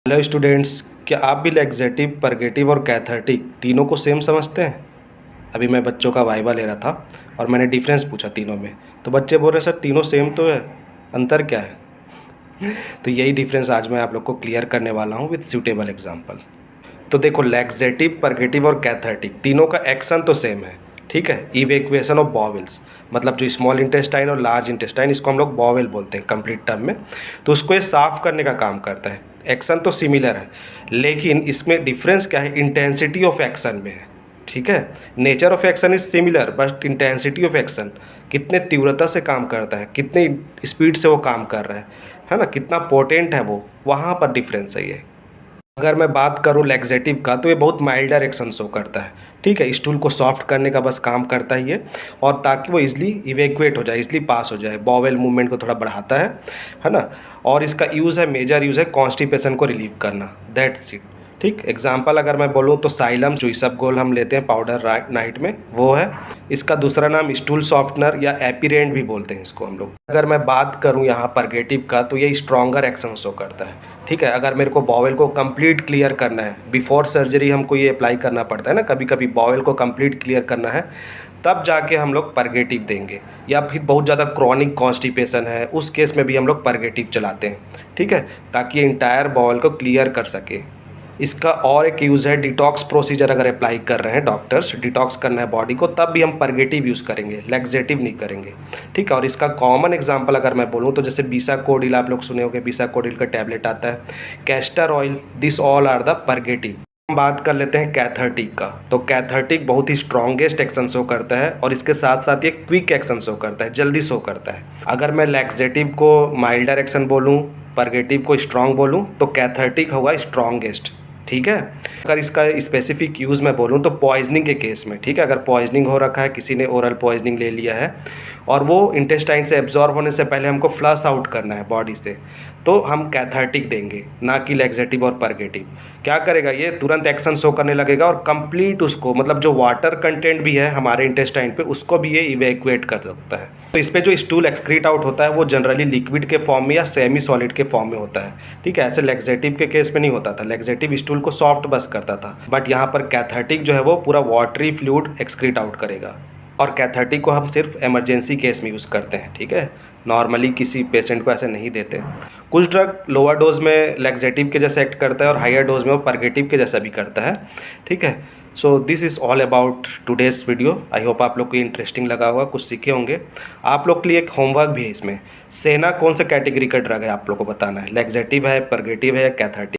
Hello students, क्या आप भी लैक्सेटिव, परगेटिव और कैथार्टिक तीनों को सेम समझते हैं? अभी मैं बच्चों का वाइवा ले रहा था और मैंने डिफरेंस पूछा तीनों में, तो बच्चे बोल रहे सर तीनों सेम तो है, अंतर क्या है? तो यही डिफरेंस आज मैं आप लोग को क्लियर करने वाला हूँ विद सूटेबल एग्जांपल। तो देखो, लैक्सेटिव, परगेटिव और कैथार्टिक तीनों का एक्शन तो सेम है, ठीक है। इवैक्यूएशन ऑफ बॉवेल्स, मतलब जो स्मॉल इंटेस्टाइन और लार्ज इंटेस्टाइन, इसको हम लोग बॉवेल बोलते हैं कंप्लीट टर्म में, तो उसको ये साफ करने का काम करता है। एक्शन तो सिमिलर है, लेकिन इसमें डिफरेंस क्या है? इंटेंसिटी ऑफ एक्शन में है, ठीक है। Nature of action is similar but intensity of action, कितने तीव्रता से काम करता है, कितनी स्पीड से वो काम कर रहा है ना, कितना पोटेंट है वो, वहाँ पर डिफरेंस है ये। अगर मैं बात करूं लैक्सेटिव का, तो ये बहुत माइल्डर एक्शन शो करता है, ठीक है। स्टूल को सॉफ्ट करने का बस काम करता है ये, और ताकि वो इजली इवैक्यूएट हो जाए, इजली पास हो जाए, बॉवेल मूवमेंट को थोड़ा बढ़ाता है ना। और इसका यूज़ है, मेजर यूज़ है कॉन्स्टिपेशन को रिलीव करना, दैट्स इट, ठीक। एग्जाम्पल अगर मैं बोलूँ तो साइलम जो इसबगोल हम लेते हैं पाउडर नाइट में, वो है। इसका दूसरा नाम स्टूल सॉफ्टनर या एपीरेंट भी बोलते हैं इसको हम लोग। अगर मैं बात करूँ यहाँ परगेटिव का, तो ये स्ट्रॉन्गर एक्शन शो करता है, ठीक है। अगर मेरे को बॉवेल को कंप्लीट क्लियर करना है, बिफोर सर्जरी हमको ये अप्लाई करना पड़ता है ना, कभी कभी बॉवेल को कंप्लीट क्लियर करना है, तब जाके हम लोग परगेटिव देंगे। या फिर बहुत ज़्यादा क्रॉनिक कॉन्स्टिपेशन है, उस केस में भी हम लोग परगेटिव चलाते हैं, ठीक है, ताकि इंटायर बॉवेल को क्लियर कर सके। इसका और एक यूज़ है, डिटॉक्स प्रोसीजर अगर अप्लाई कर रहे हैं डॉक्टर्स, डिटॉक्स करना है बॉडी को, तब भी हम परगेटिव यूज़ करेंगे, लैक्सेटिव नहीं करेंगे, ठीक है। और इसका कॉमन एग्जांपल अगर मैं बोलूँ तो जैसे बिसाकोडिल, आप लोग सुने होंगे, बिसाकोडिल का टैबलेट आता है, castor oil, this all are the purgative. हम बात कर लेते हैं कैथार्टिक का। तो कैथार्टिक बहुत ही स्ट्रॉन्गेस्ट एक्शन शो करता है, और इसके साथ साथ ये क्विक एक्शन शो करता है, जल्दी शो करता है। अगर मैं लैक्सेटिव को माइल्डर एक्शन बोलूँ, परगेटिव को स्ट्रॉन्ग बोलूँ, तो कैथार्टिक होगा स्ट्रॉन्गेस्ट, ठीक है। अगर इसका स्पेसिफिक यूज़ मैं बोलूँ तो पॉइजनिंग के केस में, ठीक है, अगर पॉइजनिंग हो रखा है, किसी ने ओरल पॉइजनिंग ले लिया है और वो इंटेस्टाइन से एब्जॉर्ब होने से पहले हमको फ्लश आउट करना है बॉडी से, तो हम कैथार्टिक देंगे, ना कि लैक्सेटिव और परगेटिव। क्या करेगा ये? तुरंत एक्शन शो करने लगेगा और कंप्लीट उसको, मतलब जो वाटर कंटेंट भी है हमारे इंटेस्टाइन पे, उसको भी ये इवैक्यूएट कर सकता है। तो इस पर जो स्टूल एक्सक्रीट आउट होता है वो जनरली लिक्विड के फॉर्म में या सेमी सॉलिड के फॉर्म में होता है, ठीक है। ऐसे लैक्सेटिव के केस में नहीं होता था, लैक्सेटिव स्टूल को सॉफ्ट बस करता था, बट यहाँ पर कैथार्टिक जो है वो पूरा वाटरी फ्लूइड एक्सक्रीट आउट करेगा। और कैथार्टिक को हम सिर्फ इमरजेंसी केस में यूज़ करते हैं, ठीक है, नॉर्मली किसी पेशेंट को ऐसे नहीं देते। कुछ ड्रग लोअर डोज में लैक्सेटिव के जैसा एक्ट करता है और हायर डोज में वो परगेटिव के जैसा भी करता है, ठीक है। So this is all about today's video. I hope आप लोग को इंटरेस्टिंग लगा होगा, कुछ सीखे होंगे। आप लोग के लिए एक होमवर्क भी है इसमें, सेना कौन सा कैटेगरी का ड्रग है आप लोग को बताना है, लैक्सेटिव है, परगेटिव है या कैथार्टिक।